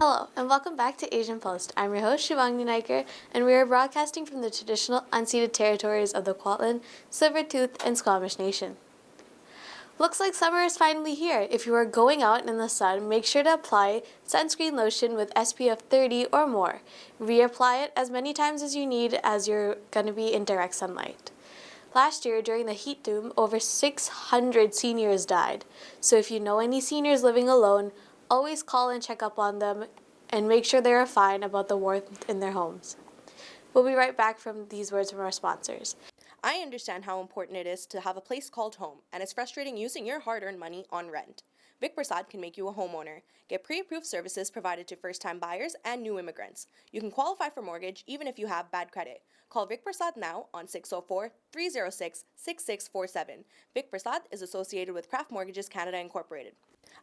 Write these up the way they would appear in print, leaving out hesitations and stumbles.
Hello, and welcome back to Asian Post. I'm your host, Shivangni Naiker, and we are broadcasting from the traditional unceded territories of the Kwantlen, Silvertooth, and Squamish Nation. Looks like summer is finally here. If you are going out in the sun, make sure to apply sunscreen lotion with SPF 30 or more. Reapply it as many times as you need as you're going to be in direct sunlight. Last year, during the heat doom, over 600 seniors died. So if you know any seniors living alone, always call and check up on them and make sure they are fine about the warmth in their homes. We'll be right back from these words from our sponsors. I understand how important it is to have a place called home, and it's frustrating using your hard-earned money on rent. Vic Prasad can make you a homeowner. Get pre-approved services provided to first-time buyers and new immigrants. You can qualify for mortgage even if you have bad credit. Call Vic Prasad now on 604-306-6647. Vic Prasad is associated with Craft Mortgages Canada Incorporated.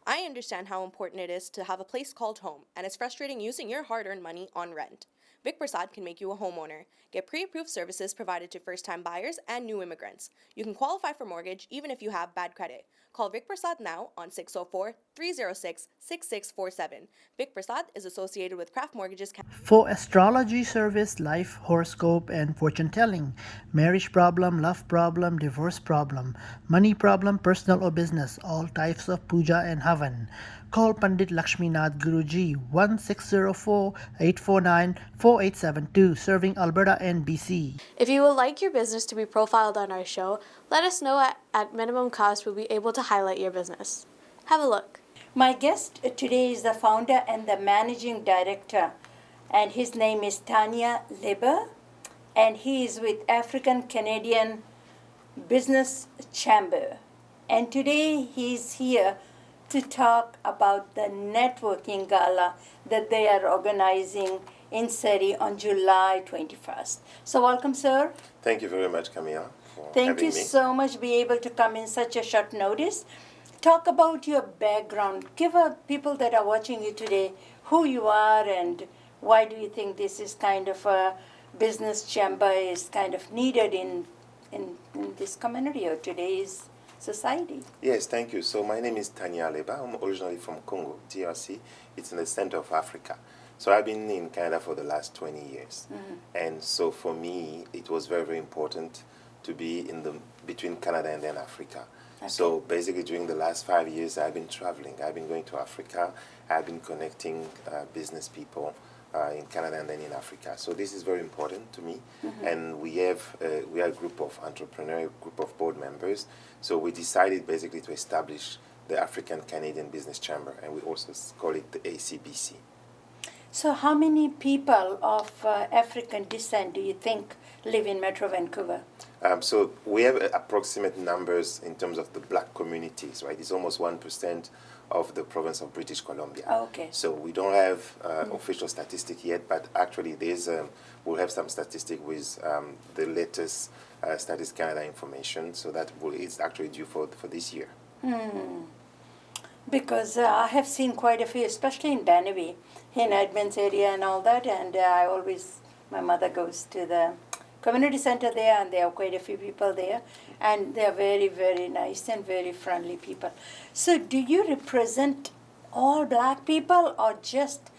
I understand how important it is to have a place called home, and it's frustrating using your hard-earned money on rent. Vic Prasad can make you a homeowner. Get pre-approved services provided to first-time buyers and new immigrants. You can qualify for mortgage even if you have bad credit. Call Vic Prasad now on 604-306-6647. Vic Prasad is associated with Craft Mortgages Canada. For astrology service, life horoscope, and fortune telling, marriage problem, love problem, divorce problem, money problem, personal or business, all types of puja and havan. Call Pandit Lakshminath Guruji 1604-849-4872, serving Alberta and BC. If you would like your business to be profiled on our show, let us know at minimum cost. We'll be able to highlight your business. Have a look. My guest today is the founder and the managing director, and his name is Tanya Leber, and he is with African Canadian Business Chamber. And today he's here to talk about the networking gala that they are organizing in Surrey on July 21st. So welcome, sir. Thank you very much, Camilla, for Thank having you me. so much be able to come in such a short notice. Talk about your background. Give people that are watching you today who you are and why do you think this is kind of a business chamber is kind of needed in this community or today's society. Yes, thank you. So my name is Tanya Leba. I'm originally from Congo, DRC. It's in the center of Africa. So I've been in Canada for the last 20 years. Mm-hmm. And so for me, it was very, very important to be between Canada and then Africa. Okay. So basically during the last 5 years, I've been traveling. I've been going to Africa. I've been connecting business people in Canada and then in Africa. So this is very important to me. Mm-hmm. And we are a group of entrepreneurs, group of board members. So we decided basically to establish the African Canadian Business Chamber, and we also call it the ACBC. So how many people of African descent do you think live in Metro Vancouver? So we have approximate numbers in terms of the black communities, right? It's almost 1% of the province of British Columbia. Okay. So we don't have official statistic yet, but actually we'll have some statistic with the latest Statistics Canada information, so it's actually due for this year. Because I have seen quite a few, especially in Bannaby, in Edmonds area and all that, and my mother goes to the community center there, and there are quite a few people there, and they are very, very nice and very friendly people. So do you represent all black people, or just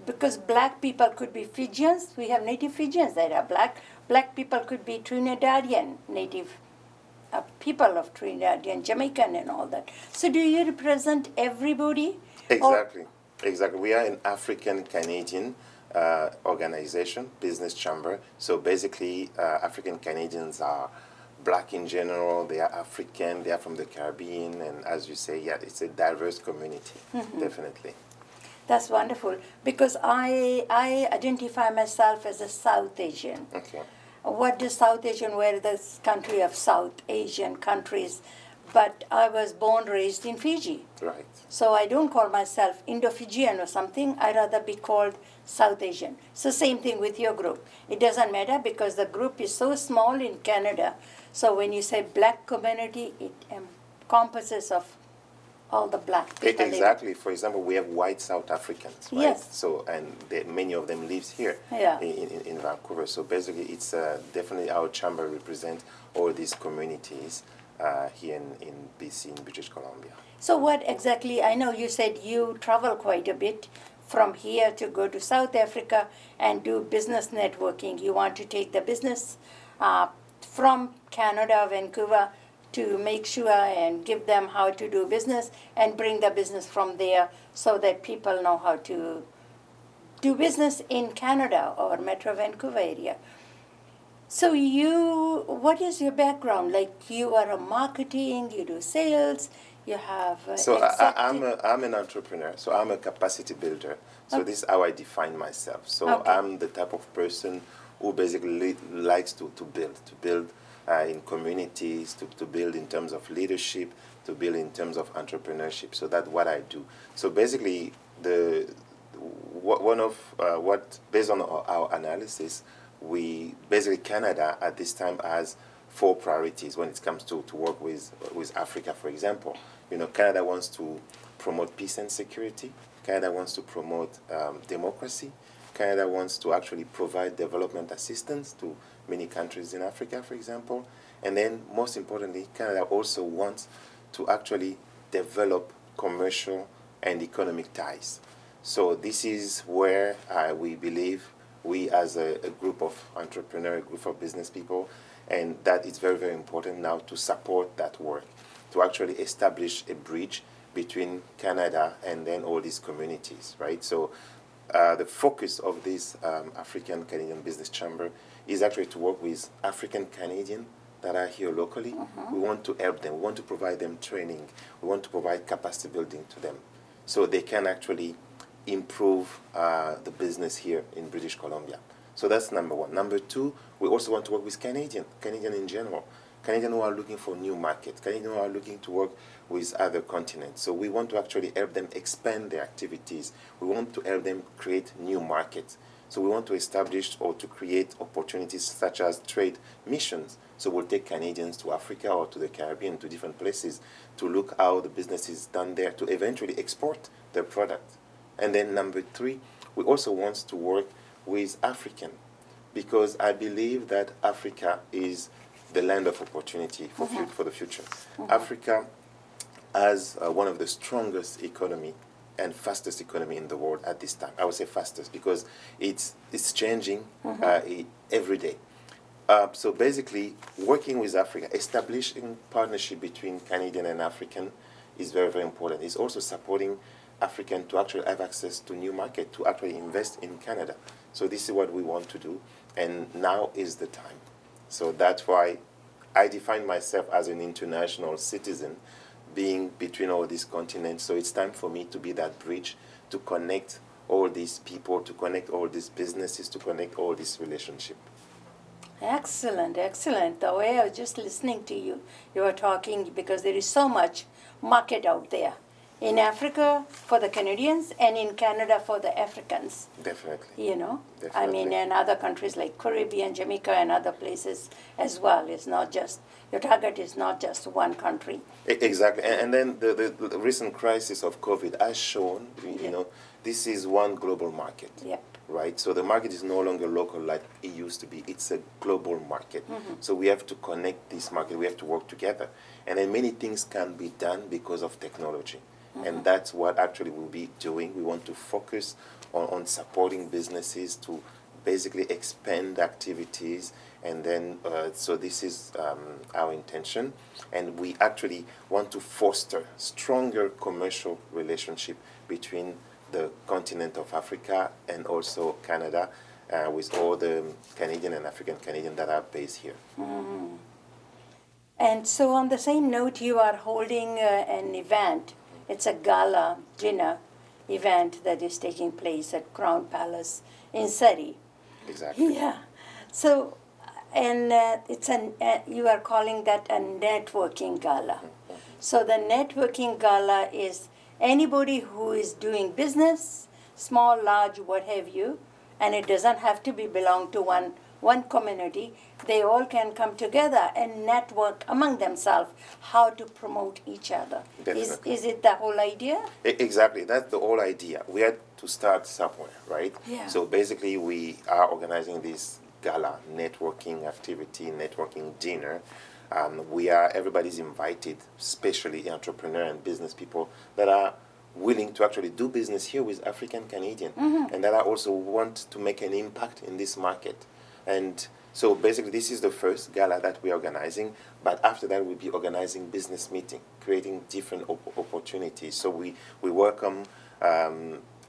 because black people could be Fijians? We have native Fijians that are black. Black people could be Trinidadian, native people of Trinidadian, Jamaican and all that. So do you represent everybody? Exactly. We are an African Canadian organization, business chamber. So basically, African Canadians are black in general, they are African, they are from the Caribbean, and as you say, yeah, it's a diverse community, definitely. That's wonderful, because I identify myself as a South Asian. Okay. What does South Asian, we're the country of South Asian countries, but I was born, raised in Fiji. Right. So I don't call myself Indo-Fijian or something, I'd rather be called South Asian. So same thing with your group. It doesn't matter because the group is so small in Canada. So when you say black community, it encompasses of all the black people. Exactly. For example, we have white South Africans, right? Yes. So, and many of them lives here in Vancouver. So basically, it's definitely our chamber represents all these communities here in BC, in British Columbia. So what exactly, I know you said you travel quite a bit from here to go to South Africa and do business networking. You want to take the business from Canada, Vancouver, to make sure and give them how to do business and bring the business from there so that people know how to do business in Canada or Metro Vancouver area. So what is your background? Like you are a marketing, you do sales, you have So I'm an entrepreneur, so I'm a capacity builder. So this is how I define myself. So I'm the type of person who basically likes to build in communities, to build in terms of leadership, to build in terms of entrepreneurship. So that's what I do. So basically, based on our analysis, Canada at this time has 4 priorities when it comes to work with Africa, for example. Canada wants to promote peace and security. Canada wants to promote democracy. Canada wants to actually provide development assistance to many countries in Africa, for example. And then, most importantly, Canada also wants to actually develop commercial and economic ties. So this is where we believe, we as a group of entrepreneurs, a group of business people, and that it's very, very important now to support that work, to actually establish a bridge between Canada and then all these communities, right? So the focus of this African Canadian Business Chamber is actually to work with African Canadians that are here locally. We want to help them. We want to provide them training. We want to provide capacity building to them so they can actually improve the business here in British Columbia. So that's number one. Number two, we also want to work with Canadian in general, Canadians who are looking for new markets, Canadians who are looking to work with other continents. So we want to actually help them expand their activities. We want to help them create new markets. So we want to establish or to create opportunities such as trade missions. So we'll take Canadians to Africa or to the Caribbean, to different places, to look how the business is done there, to eventually export their product. And then number three, we also want to work with African, because I believe that Africa is the land of opportunity for the future. Africa has one of the strongest economy and fastest economy in the world at this time. I would say fastest because it's changing every day. So basically, working with Africa, establishing partnership between Canadian and African is very, very important. It's also supporting African to actually have access to new market, to actually invest in Canada. So this is what we want to do, and now is the time. So that's why I define myself as an international citizen, being between all these continents. So it's time for me to be that bridge to connect all these people, to connect all these businesses, to connect all this relationship. Excellent, excellent. The way I was just listening to you, you were talking because there is so much market out there. In Africa for the Canadians and in Canada for the Africans. Definitely. You know, Definitely. I mean, and other countries like Caribbean, Jamaica, and other places as well. It's not just, your target is not just one country. Exactly. And then the recent crisis of COVID has shown, you know, this is one global market. Yep. Right? So the market is no longer local like it used to be. It's a global market. So we have to connect this market. We have to work together. And then many things can be done because of technology. And that's what actually we'll be doing. We want to focus on supporting businesses to basically expand activities. And then, so this is our intention. And we actually want to foster stronger commercial relationship between the continent of Africa and also Canada, with all the Canadian and African Canadian that are based here. And so on the same note, you are holding an event. It's a gala dinner event that is taking place at Crown Palace in Surrey. Exactly. Yeah. So, and it's you are calling that a networking gala. So the networking gala is anybody who is doing business, small, large, what have you, and it doesn't have to be belong to one community. They all can come together and network among themselves how to promote each other. Is it the whole idea? Exactly. That's the whole idea. We had to start somewhere, right? Yeah. So basically, we are organizing this gala, networking activity, networking dinner. Everybody's invited, especially entrepreneur and business people that are willing to actually do business here with African Canadian, and that I also want to make an impact in this market. And so basically this is the first gala that we're organizing, but after that we'll be organizing business meeting, creating different opportunities. So we welcome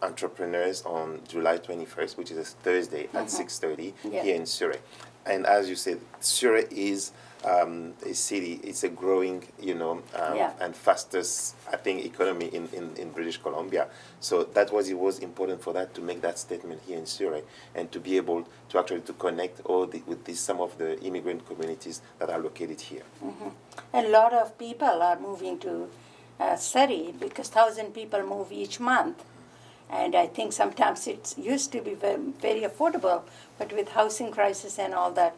entrepreneurs on July 21st, which is a Thursday at 6:30 here in Surrey. And as you said, Surrey is a city, it's a growing, and fastest, I think, economy in British Columbia. So it was important for that to make that statement here in Surrey and to be able to actually to connect with some of the immigrant communities that are located here. A lot of people are moving to Surrey because 1,000 people move each month. And I think sometimes it used to be very, very affordable, but with housing crisis and all that,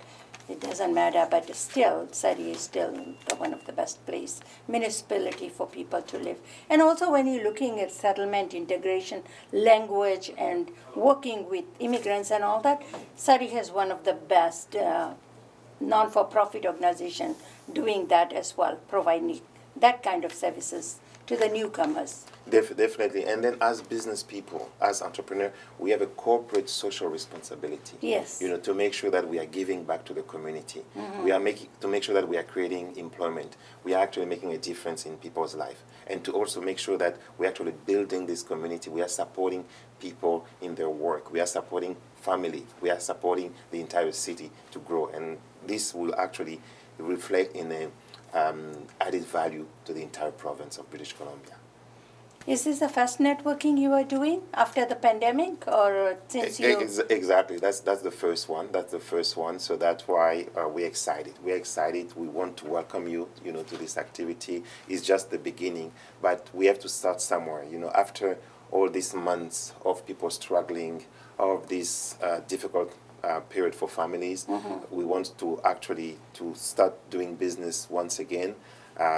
it doesn't matter. But still, Surrey is still one of the best place, municipality for people to live. And also when you're looking at settlement, integration, language, and working with immigrants and all that, Surrey has one of the best non-for-profit organization doing that as well, providing that kind of services to the newcomers. Definitely. And then as business people, as entrepreneurs, we have a corporate social responsibility. Yes. To make sure that we are giving back to the community. We are to make sure that we are creating employment. We are actually making a difference in people's life. And to also make sure that we're actually building this community. We are supporting people in their work. We are supporting family. We are supporting the entire city to grow. And this will actually reflect in a added value to the entire province of British Columbia. Is this the first networking you are doing after the pandemic, or since you? Exactly. That's the first one. That's the first one. So that's why we're excited. We're excited. We want to welcome you, to this activity. It's just the beginning, but we have to start somewhere. After all these months of people struggling, of this difficult period for families, we want to actually to start doing business once again.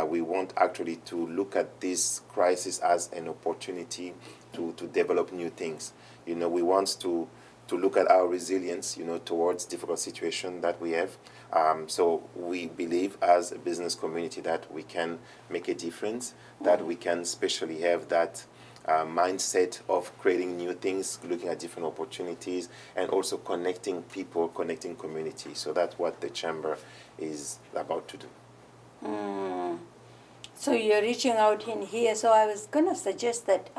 We want actually to look at this crisis as an opportunity to develop new things. We want to look at our resilience, towards difficult situation that we have. So we believe as a business community that we can make a difference, that we can especially have that mindset of creating new things, looking at different opportunities, and also connecting people, connecting communities. So that's what the Chamber is about to do. So you're reaching out in here. So I was going to suggest that,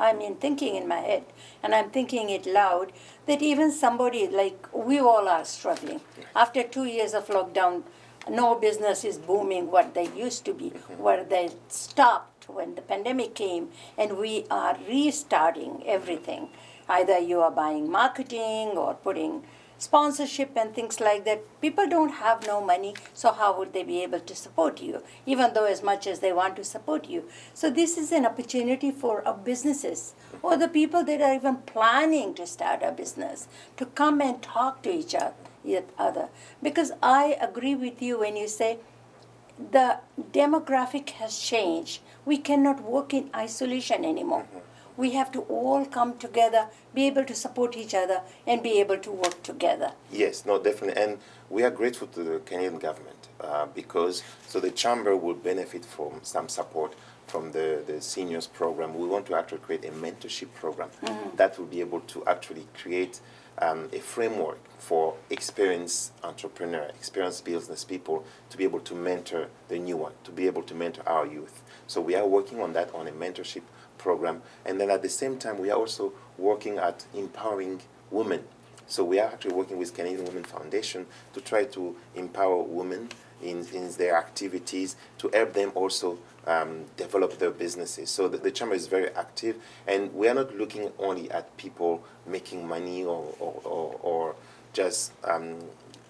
thinking in my head, and I'm thinking it loud, that even somebody like we all are struggling. After 2 years of lockdown, no business is booming what they used to be, where they stopped when the pandemic came, and we are restarting everything. Either you are buying marketing or putting sponsorship and things like that. People don't have no money, so how would they be able to support you, even though as much as they want to support you? So this is an opportunity for our businesses or the people that are even planning to start a business to come and talk to each other. Because I agree with you when you say the demographic has changed. We cannot work in isolation anymore. We have to all come together, be able to support each other, and be able to work together. Yes, no, definitely. And we are grateful to the Canadian government because the Chamber will benefit from some support from the seniors program. We want to actually create a mentorship program that will be able to actually create a framework for experienced entrepreneur, experienced business people to be able to mentor the new one, to be able to mentor our youth. So we are working on that, on a mentorship program. And then at the same time, we are also working at empowering women. So we are actually working with Canadian Women Foundation to try to empower women in their activities, to help them also develop their businesses. So the Chamber is very active, and we are not looking only at people making money or just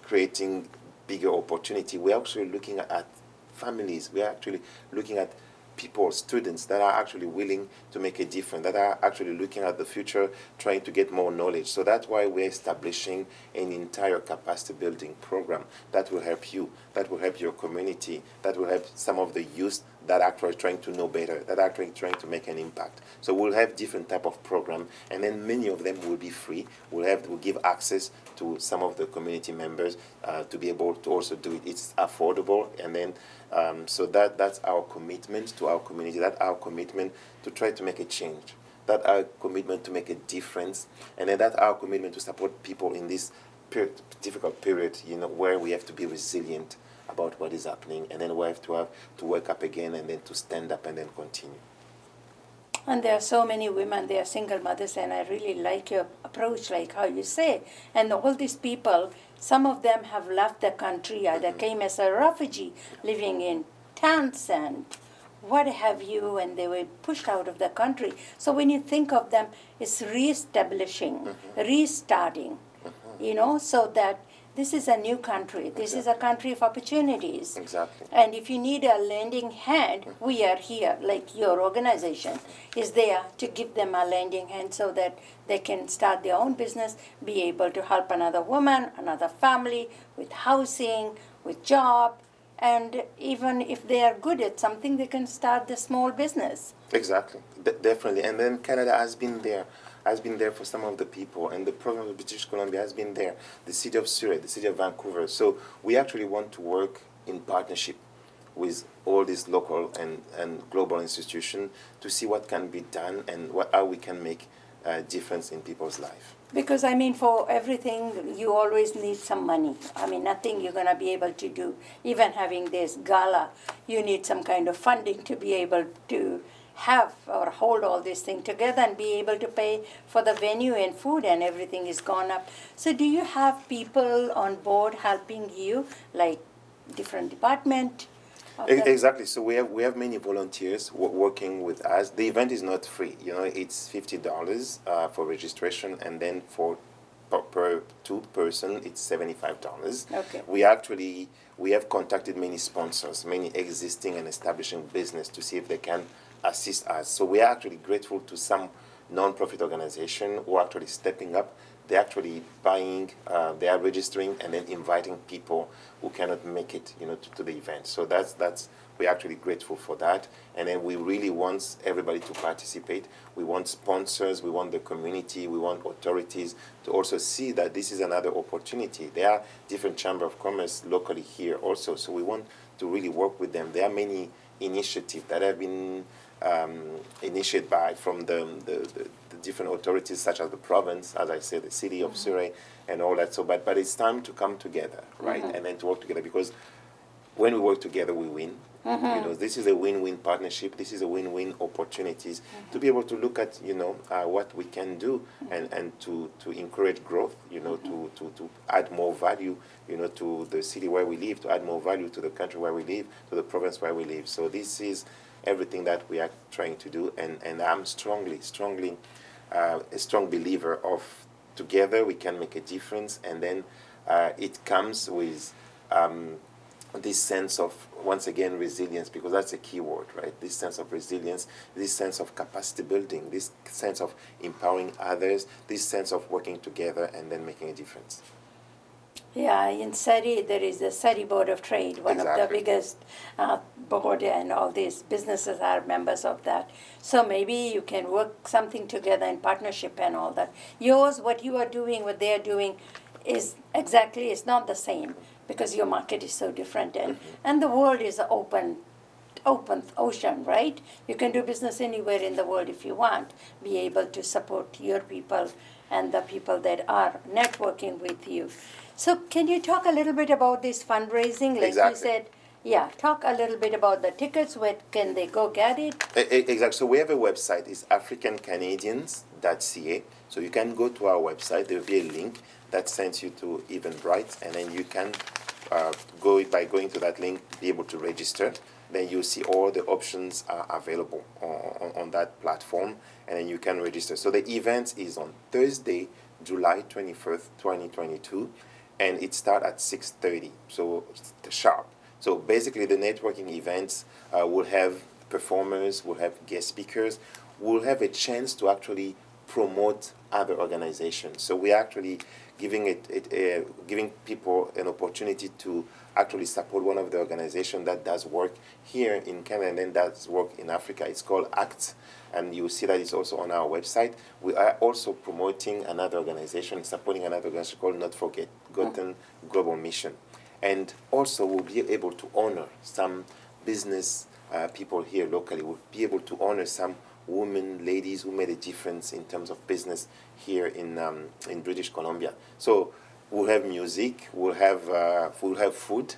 creating bigger opportunity. We are actually looking at families. We are actually looking at people, students that are actually willing to make a difference, that are actually looking at the future, trying to get more knowledge. So that's why we're establishing an entire capacity building program that will help you, that will help your community, that will help some of the youth that are actually trying to know better, that are actually trying to make an impact. So we'll have different type of program, and then many of them will be free. We'll give access to some of the community members to be able to also do it. It's affordable, and then so that's our commitment to our community. That's our commitment to try to make a change, that our commitment to make a difference, and then that our commitment to support people in this difficult period, where we have to be resilient about what is happening, and then we have to wake up again, and then to stand up and then continue. And there are so many women, they are single mothers, and I really like your approach, like how you say. And all these people, some of them have left the country, either came as a refugee, living in tents and what have you, and they were pushed out of the country. So when you think of them, it's reestablishing, restarting, so that this is a new country. This is a country of opportunities. Exactly. And if you need a lending hand, we are here, like your organization is there to give them a lending hand so that they can start their own business, be able to help another woman, another family with housing, with job, and even if they are good at something, they can start the small business. Exactly, definitely. And then Canada has been there for some of the people, and the province of British Columbia has been there, the city of Surrey, the city of Vancouver. So we actually want to work in partnership with all these local and global institutions to see what can be done and how we can make a difference in people's life. Because, I mean, for everything, you always need some money. I mean, nothing you're going to be able to do. Even having this gala, you need some kind of funding to be able to have or hold all this thing together and be able to pay for the venue and food, and everything is gone up. So do you have people on board helping you, like different department? Exactly. So we have many volunteers working with us. The event is not free. It's $50 for registration, and then for per two person it's $75. Okay. We have contacted many sponsors, many existing and establishing business to see if they can assist us. So we are actually grateful to some non-profit organization who are actually stepping up. They're actually buying, they are registering and then inviting people who cannot make it, to the event. So that's we're actually grateful for that. And then we really want everybody to participate. We want sponsors, we want the community, we want authorities to also see that this is another opportunity. There are different chamber of commerce locally here also, so we want to really work with them. There are many initiatives that have been initiated from the different authorities, such as the province, as I said, the city of Surrey, and all that. So, but it's time to come together, right, and then to work together, because when we work together, we win. This is a win-win partnership. This is a win-win opportunities to be able to look at, what we can do and to encourage growth, to add more value, to the city where we live, to add more value to the country where we live, to the province where we live. So this is everything that we are trying to do, and I'm strongly a strong believer of together we can make a difference, and then it comes with this sense of, once again, resilience, because that's a key word, right? This sense of resilience, this sense of capacity building, this sense of empowering others, this sense of working together and then making a difference. Yeah, in Surrey, there is the Surrey Board of Trade, one of the biggest board, and all these businesses are members of that. So maybe you can work something together in partnership and all that. Yours, what you are doing, what they are doing, is exactly, it's not the same, because your market is so different, and the world is an open ocean, right? You can do business anywhere in the world if you want, be able to support your people and the people that are networking with you. So can you talk a little bit about this fundraising? Like Exactly. you said, yeah, talk a little bit about the tickets. Where can they go get it? Exactly. So we have a website. It's africancanadians.ca. So you can go to our website. There will be a link that sends you to Eventbrite, and then you can by going to that link, be able to register. Then you see all the options are available on that platform, and then you can register. So the event is on Thursday, July 21st, 2022, and it starts at 6:30, so sharp. So basically the networking events will have performers, will have guest speakers, will have a chance to actually promote other organizations. So we're actually giving giving people an opportunity to actually support one of the organizations that does work here in Canada and then does work in Africa. It's called ACT, and you see that it's also on our website. We are also promoting another organization, supporting another organization called Not Forgotten Global Mission. And also we'll be able to honor some business people here locally. We'll be able to honor some women, ladies who made a difference in terms of business here in British Columbia. So we'll have music, we'll have food.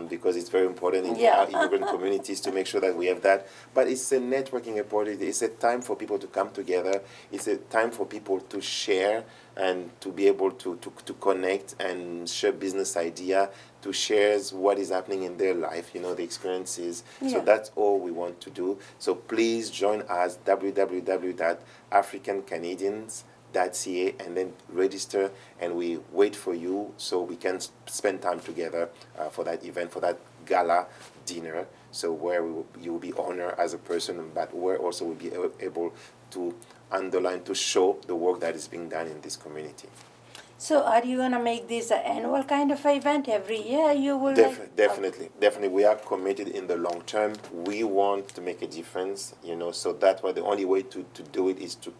Because it's very important in our immigrant communities to make sure that we have that. But it's a networking opportunity. It's a time for people to come together. It's a time for people to share and to be able to connect and share business idea, to share what is happening in their life, the experiences. So that's all we want to do. So please join us, www.africancanadians.ca, and then register, and we wait for you so we can spend time together for that event, for that gala dinner, so where you will be honored as a person, but where also we'll be able to underline, to show the work that is being done in this community. So are you going to make this an annual kind of event every year? You will Definitely. We are committed in the long term. We want to make a difference, so that's why the only way to do it is to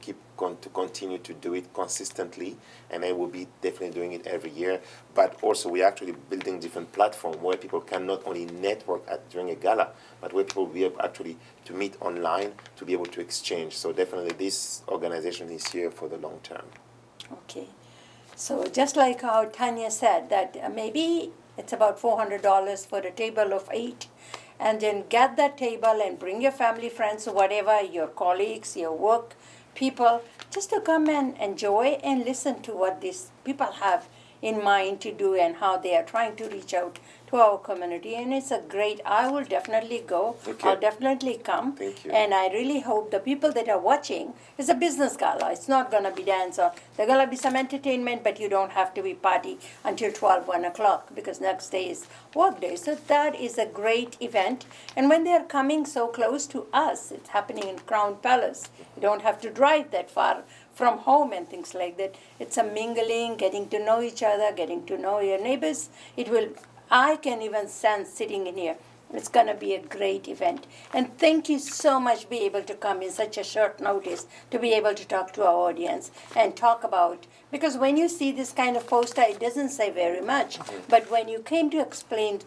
continue to do it consistently, and then we'll be definitely doing it every year. But also we're actually building different platforms where people can not only network during a gala, but where people will be able actually to meet online, to be able to exchange. So definitely this organization is here for the long term. Okay. So just like how Tanya said, that maybe it's about $400 for a table of 8, and then get that table and bring your family, friends, whatever, your colleagues, your work people, just to come and enjoy and listen to what these people have in mind to do and how they are trying to reach out to our community. And it's I will definitely go. Okay. I'll definitely come. Thank you. And I really hope the people that are watching, it's a business gala. It's not going to be dance, or there's going to be some entertainment, but you don't have to be party until 1 o'clock, because next day is work day. So that is a great event. And when they're coming so close to us, it's happening in Crown Palace. You don't have to drive that far from home and things like that. It's a mingling, getting to know each other, getting to know your neighbors. I can even sense sitting in here, it's going to be a great event. And thank you so much be able to come in such a short notice to be able to talk to our audience and talk about, because when you see this kind of poster, it doesn't say very much. But when you came to explain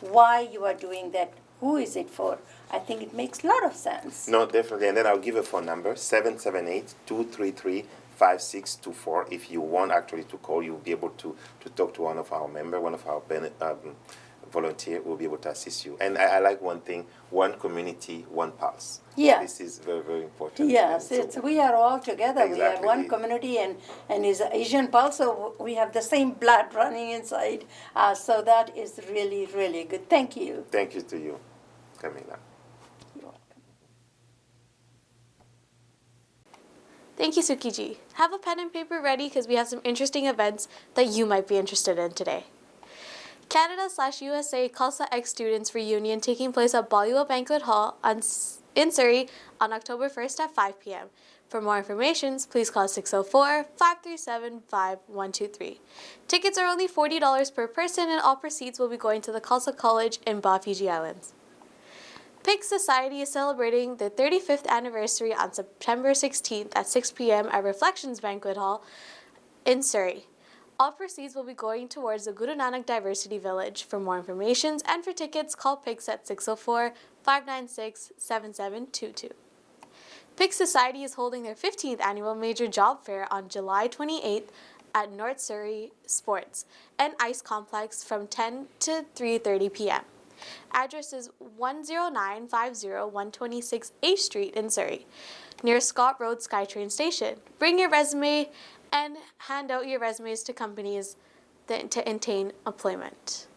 why you are doing that, who is it for, I think it makes a lot of sense. No, definitely. And then I'll give a phone number, 778-233-5624. If you want actually to call, you'll be able to talk to one of our members, one of our volunteer will be able to assist you. And I like one thing, one community, one pulse. Yeah. This is very, very important. Yes, so we are all together. Exactly. We are one community, and is Asian Pulse, so we have the same blood running inside. So that is really, really good. Thank you. Thank you to you, Camila. You're welcome. Thank you, Sukiji. Have a pen and paper ready because we have some interesting events that you might be interested in today. Canada/USA CALSA X Students Reunion taking place at Balliol Banquet Hall in Surrey on October 1st at 5 p.m. For more information, please call 604-537-5123. Tickets are only $40 per person, and all proceeds will be going to the CALSA College in Ba, Fiji Islands. Pig Society is celebrating their 35th anniversary on September 16th at 6 p.m. at Reflections Banquet Hall in Surrey. All proceeds will be going towards the Guru Nanak Diversity Village. For more information and for tickets, call Pigs at 604-596-7722. Pig Society is holding their 15th annual major job fair on July 28th at North Surrey Sports and Ice Complex from 10 to 3:30 p.m. Address is 10950 126 A Street in Surrey, near Scott Road SkyTrain Station. Bring your resume and hand out your resumes to companies to obtain employment.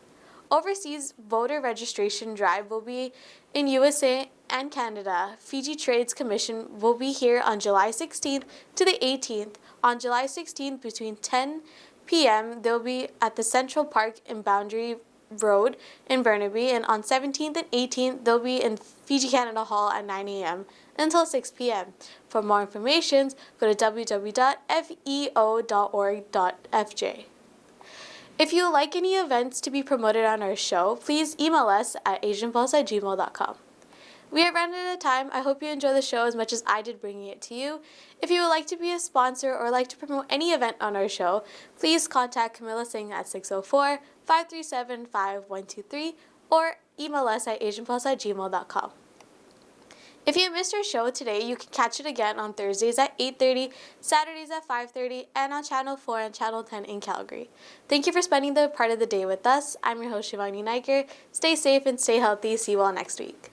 Overseas voter registration drive will be in USA and Canada. Fiji Trades Commission will be here on July 16th to the 18th. On July 16th between 10 p.m. they'll be at the Central Park in Boundary Road in Burnaby, and on 17th and 18th they'll be in Fiji Canada Hall at 9 a.m. until 6 p.m. For more information, go to www.feo.org.fj. If you would like any events to be promoted on our show, please email us at asianpulse@gmail.com. We are running out of time. I hope you enjoy the show as much as I did bringing it to you. If you would like to be a sponsor or like to promote any event on our show, please contact Camilla Singh at 604-537-5123 or email us at asianpulse@gmail.com. If you missed our show today, you can catch it again on Thursdays at 8:30, Saturdays at 5:30, and on Channel 4 and Channel 10 in Calgary. Thank you for spending the part of the day with us. I'm your host, Shivani Naiker. Stay safe and stay healthy. See you all next week.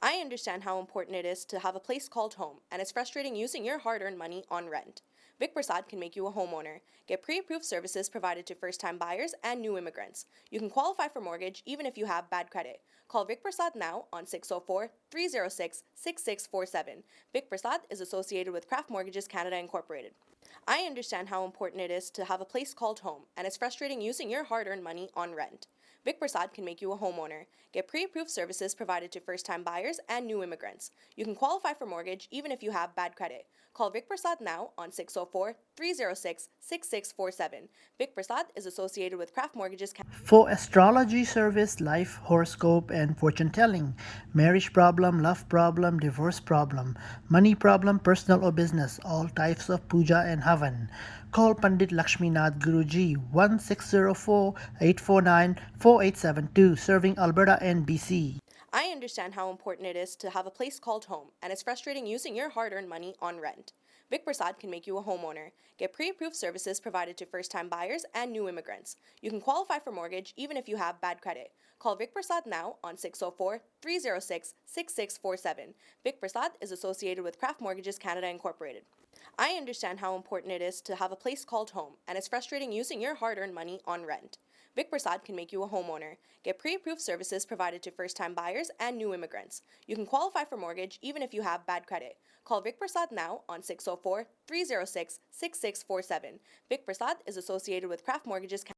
I understand how important it is to have a place called home, and it's frustrating using your hard-earned money on rent. Vic Prasad can make you a homeowner. Get pre-approved services provided to first-time buyers and new immigrants. You can qualify for mortgage even if you have bad credit. Call Vic Prasad now on 604-306-6647. Vic Prasad is associated with Craft Mortgages Canada Incorporated. I understand how important it is to have a place called home, and it's frustrating using your hard-earned money on rent. Vic Prasad can make you a homeowner. Get pre-approved services provided to first-time buyers and new immigrants. You can qualify for mortgage even if you have bad credit. Call Vic Prasad now on 604-306-6647. Vic Prasad is associated with Craft Mortgages Canada. For astrology service, life horoscope, and fortune telling, marriage problem, love problem, divorce problem, money problem, personal or business, all types of puja and havan. Call Pandit Lakshminath Guruji 1604-849-4872, serving Alberta and BC. I understand how important it is to have a place called home, and it's frustrating using your hard-earned money on rent. Vic Prasad can make you a homeowner. Get pre-approved services provided to first-time buyers and new immigrants. You can qualify for mortgage even if you have bad credit. Call Vic Prasad now on 604-306-6647. Vic Prasad is associated with Craft Mortgages Canada Incorporated. I understand how important it is to have a place called home, and it's frustrating using your hard-earned money on rent. Vic Prasad can make you a homeowner. Get pre-approved services provided to first-time buyers and new immigrants. You can qualify for mortgage even if you have bad credit. Call Vic Prasad now on 604-306-6647. Vic Prasad is associated with Craft Mortgages Canada.